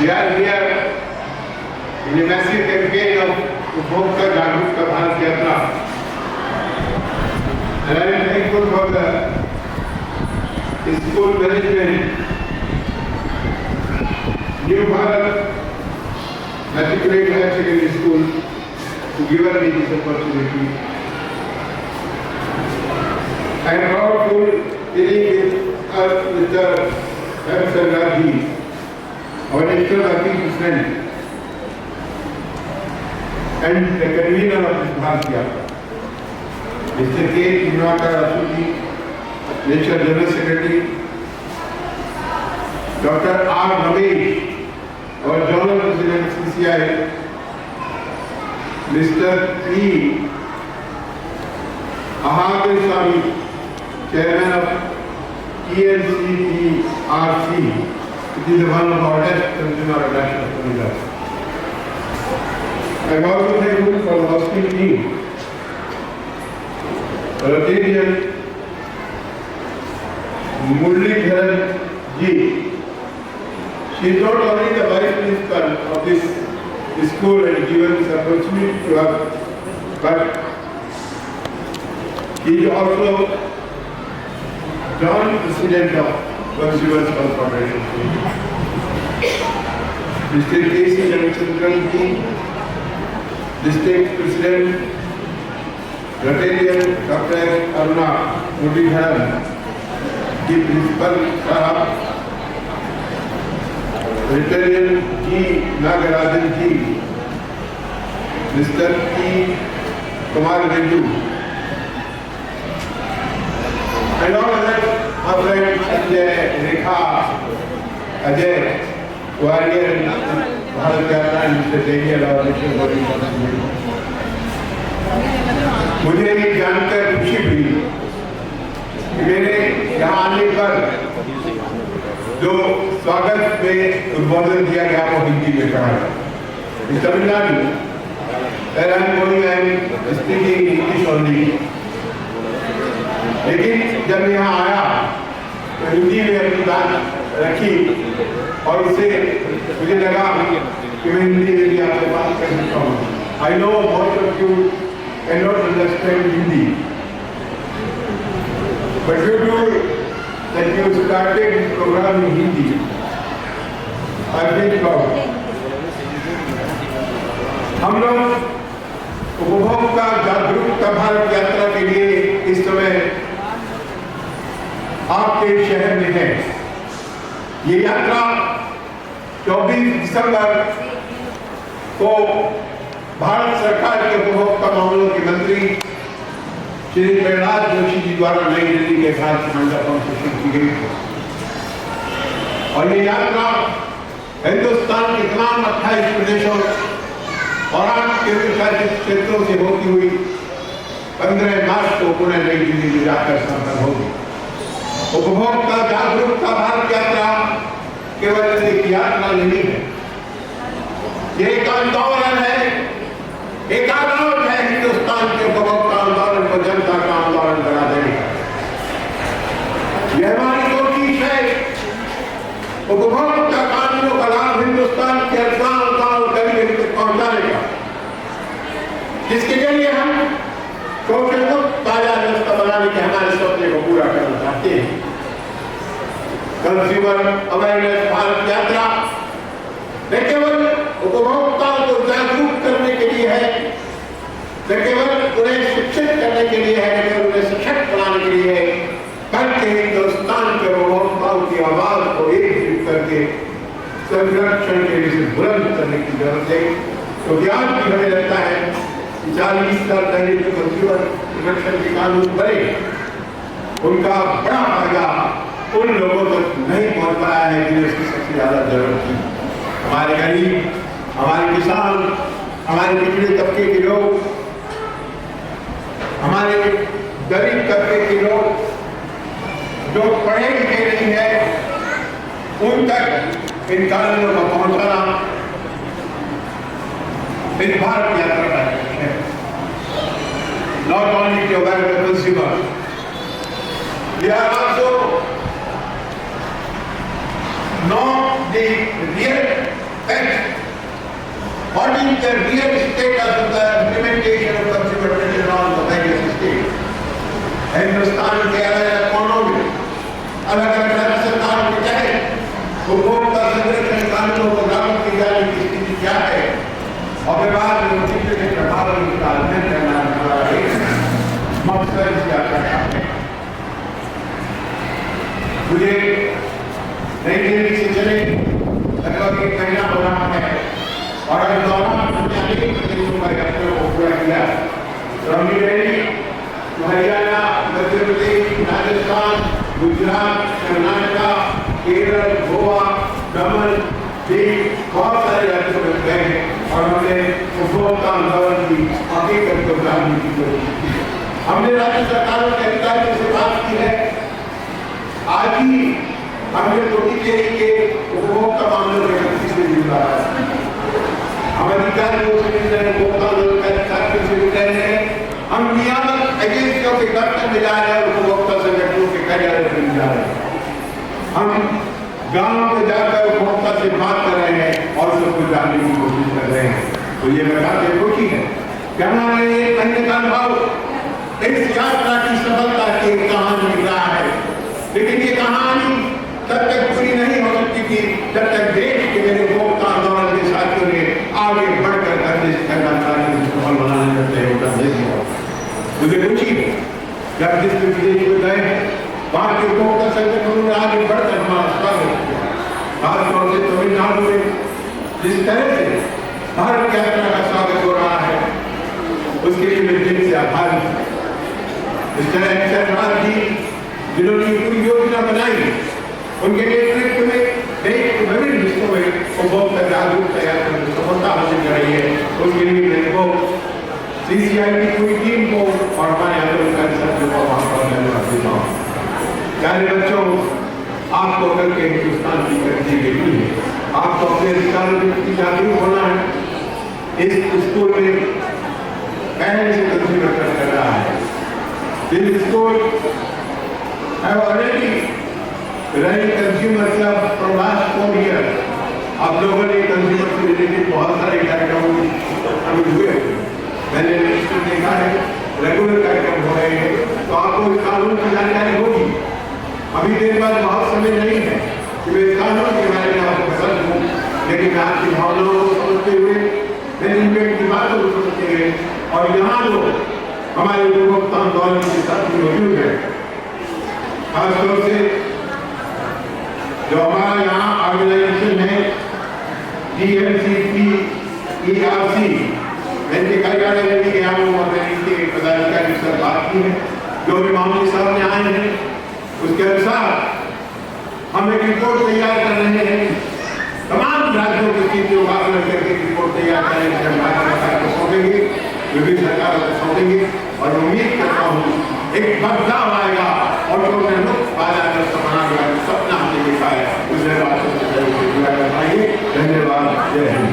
We are here in a massive campaign of Upbhokta Jagrukta Bharat Yatra. And I am thankful for the school management, New Bharat Matriculate Higher Secondary School, to give me this opportunity. I am proudful dealing with the Sardarji, our national working president, and the convener of this Bharat Yatra, Mr. K. Dinwakar Asuji, National General Secretary, Dr. R. Ramesh, our General President of CCI, Mr. E. Ahadir Swami, Chairman of ENCERC, which is one of our best consumer national organizations. I am also thankful for the hosting team, Rotarian Muralidharan Ji. She is not only the vice principal of this school and given this opportunity to us, but he is also joint president of Consumers Corporation. Mr. K.C. Ramachandran Ji, District President, Rotarian Dr. Aruna Muralidharan, the Principal Sahab, Rotarian G. Nagarajan Ji, Mr. P. Kumar Rendu, and all others, our friends Sanjay, Rekha, Ajay, who are here in Bharat Yatra, and Mr. Daniel, our national body. मुझे ये जानकर खुशी हुई कि मेरे यहाँ आने पर जो स्वागत में उद्बोधन दिया गया वो हिंदी में कहा गया। In Tamil Nadu, where I am going, I am speaking English only. लेकिन जब यहाँ आया तो हिंदी में अपनी बात रखी और उससे मुझे लगा कि मैं हिंदी में भी आपसे बात कर सकता हूँ। I know most of you cannot understand Hindi, but you do that you started this program in Hindi. I am very proud. हम लोग उपभोक्ता जागरूकता भारत यात्रा के लिए इस समय आपके शहर में है। ये यात्रा 24 दिसंबर को भारत सरकार के उपभोक्ता मामलों के मंत्री श्री प्रहलाद जोशी जी द्वारा नई दिल्ली के भारत मंडपम से शुरू की गई और ये यात्रा हिंदुस्तान के तमाम 28 प्रदेशों और 8 केंद्र शासित क्षेत्रों से होती हुई 15 मार्च को पुणे नई दिल्ली में जाकर संपन्न होगी। उपभोक्ता जागरूकता भारत यात्रा केवल एक यात्रा नहीं है, ये एक आंदोलन है, एक आंदोलन है हिंदुस्तान के उपभोक्ता आंदोलन को जनता का आंदोलन बना देने का। यह हमारी कोशिश है उपभोक्ता कानूनों का लाभ हिंदुस्तान के हर गांव गरीब तक पहुंचाने का, जिसके जरिए हम शोषण मुक्त बाजार व्यवस्था बनाने के हमारे सपने को पूरा करना चाहते हैं। कंज्यूमर अवेयरनेस भारत यात्रा न केवल उपभोक्ताओं को जागरूक करने के लिए है, न केवल उन्हें शिक्षित करने के लिए है, न केवल उन्हें सशक्त बनाने के लिए है, बल्कि हिंदुस्तान के उपभोक्ताओं की आवाज को एकजुट करके संरक्षण के लिए बुलंद करने की जरूरत है। क्योंकि आज भी हमें लगता है कि 40 साल पहले जो कंज्यूमर प्रोटेक्शन के कानून बने उनका बड़ा फायदा उन लोगों तक नहीं पहुंच पाया है जिन्हें उसकी सबसे ज्यादा जरूरत थी। हमारे गरीब, हमारे किसान, हमारे पिछड़े तबके के लोग, हमारे गरीब तबके के लोग जो पढ़े लिखे नहीं है, उन तक इन कानूनों को पहुंचाना इस भारत यात्रा का है। Not only to aware the consumer, we are also know the real determine the real status of the implementation of consumer protection laws of various states. Hindustan के अलग-अलग कोनों में अलग-अलग राज्य सरकारों के तहत उपभोक्ता संरक्षण कानूनों को लागू की जाने की स्थिति क्या है और विवाद में उचित प्रभावी का अध्ययन करना हमारा एक मकसद यात्रा है। मुझे नई दिल्ली से चले लगभग 1 महीना हो रहा है और इस दौरान हमने अनेक प्रदेशों का यात्रा को पूरा किया। दिल्ली, हरियाणा, मध्य प्रदेश, राजस्थान, गुजरात, कर्नाटक, केरल, गोवा, दमन, दीव, बहुत सारे राज्यों में गए और हमने उपभोक्ता आंदोलन की हकीकत को जानने की कोशिश की। हमने राज्य सरकारों के अधिकारियों से बात की है। आज ही हमने पुडुचेरी के उपभोक्ता मामलों के व्यक्ति से जुड़ा है। हम अधिकारियों से मिल रहे हैं, उपभोक्ता आंदोलन के अधिकारियों से मिल रहे हैं। हम नियामक एजेंसियों के दफ्तर में जा रहे हैं, उपभोक्ता संगठनों के कार्यालय में जा रहे हैं। हम गांव में जाकर उपभोक्ता से बात कर रहे हैं और सबको जानने की कोशिश कर रहे हैं। तो ये बताते खुशी है कि हमारे एक महीने का अनुभव इस यात्रा की सफलता की कहानी रहा है। लेकिन ये कहानी तब तक पूरी नहीं हो सकती थी जब तक देश के मेरे उपभोक्ता आंदोलन के साथियों ने आगे बढ़कर करने से करना सफल बनाने का सहयोग नहीं किया। मुझे खुशी है जब जिस विदेश में गए वहां के उपभोक्ता संगठनों ने आगे बढ़कर हमारा स्वागत किया। खासतौर से तमिलनाडु में जिस तरह से भारत यात्रा का स्वागत हो रहा है उसके लिए मैं दिल से आभारी हूं। इस तरह सरकार जी जिन्होंने पूरी योजना बनाई उनके नेतृत्व में देश के विभिन्न हिस्सों में उपभोक्ता जागरूकता यात्रा में सफलता हासिल कर रही है। उसके लिए मैंने को CCI की पूरी टीम को और हमारे आंदोलनकारी साथियों को वहां पर धन्यवाद देता हूँ। प्यारे बच्चों, आपको कल के हिंदुस्तान की तरक्की देखनी है। आपको अपने अधिकारों के प्रति जागरूक होना है। इस स्कूल में पहले से कंज्यूमर कर रहा है। This school have already run consumer club from last 4 years. आप लोगों ने कंज्यूमर से रिलेटेड बहुत सारे कार्यक्रम शामिल हुए। मैंने देखा है रेगुलर कार्यक्रम हो रहे हैं, तो आपको इस कानून की जानकारी होगी। अभी देर बाद बहुत समय नहीं है कि मैं इस कानून के बारे में आपको बता दूं, लेकिन आपकी भावनाओं को समझते हुए, मैनेजमेंट की बातों को समझते हुए और यहाँ लोग हमारे उपभोक्ता आंदोलन के साथ मौजूद है। खासतौर से जो हमारा यहाँ ऑर्गेनाइजेशन है DMCP-ERC, इनके कार्यालय में भी गया हूँ और मैंने इनके पदाधिकारी से बात की है। जो भी मामले सामने आए हैं उसके अनुसार हम एक रिपोर्ट तैयार कर रहे हैं। तमाम राज्यों की स्थितियों का आकलन करके रिपोर्ट तैयार करेंगे, सरकार को सौंपेंगे, विभिन्न सरकारों को सौंपेंगे और उम्मीद करता हूँ एक बदलाव आएगा और जो बाजार का समाना सपना हमने देखा है उसे बात से जुड़ा कर पाएंगे। धन्यवाद। जय हिंद।